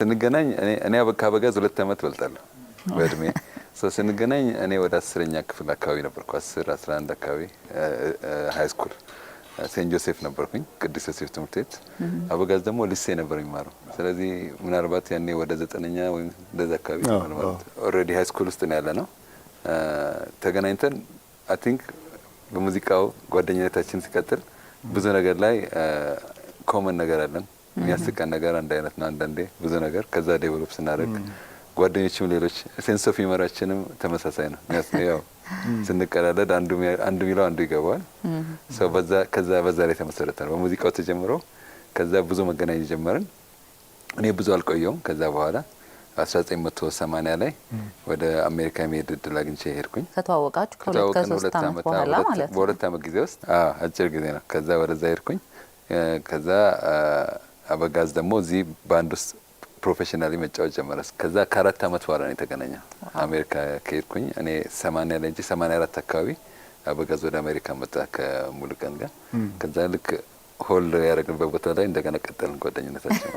ስንገናኝ እኔ ከአበጋዝ 2 አመት በልጣለሁ በእድሜ ስንገናኝ እኔ ወደ 10ኛ ክፍል አካባቢ ነበርኩ 10 11 አካባቢ ሃይ ስኩል ሴንት ጆሴፍ ነበርኩኝ ቅዱስ ዮሴፍ ትምህርት ቤት አበጋዝ ደግሞ ሊሴ ነበር የሚማረው ስለዚህ ምናልባት ያኔ ወደ 9ኛ ወይ እንደዛ አካባቢ ማለት ኦሬዲ ሃይ ስኩል ውስጥ ነው ያለነው ተገናኝተን አይ ቲንክ በሙዚቃው ጓደኝነታችን ሲቀጥል ብዙ ነገር ላይ ኮመን ነገር አለን የሚያስቀን ነገር አንድ አይነት ነው አንዳንዴ ብዙ ነገር ከዛ ዴቨሎፕ ስናደርግ ጓደኞችም ሌሎች ሴንስ ኦፍ ሂውመራችንም ተመሳሳይ ነው ያው ስንቀላለድ አንዱ ሚለው አንዱ ይገባዋል ሶ በዛ ላይ ተመሰረተ ነው በሙዚቃው ተጀምሮ ከዛ ብዙ መገናኘት ጀመርን እኔ ብዙ አልቆየውም ከዛ በኋላ 1980 ላይ ወደ አሜሪካ መሄድ እድል አግኝቼ ሄድኩኝ ከተዋወቃችሁ ከ2 አመት በኋላ ማለት ነው በሁለት አመት ጊዜ ውስጥ አጭር ጊዜ ነው ከዛ ወደዛ ሄድኩኝ ከዛ አበጋዝ ደግሞ እዚህ ባንድ ውስጥ ፕሮፌሽናሊ መጫወት ጀመረ ከዛ ከ4 አመት በኋላ ነው የተገናኘው አሜሪካ ከሄድኩኝ እኔ 80 ላይ እንጂ 84 አካባቢ አበጋዝ ወደ አሜሪካ መጣ ከሙሉቀን ጋር ከዛ ልክ ሆል ያደረግንበት ቦታ ላይ እንደገና ቀጠልን ጓደኝነታችን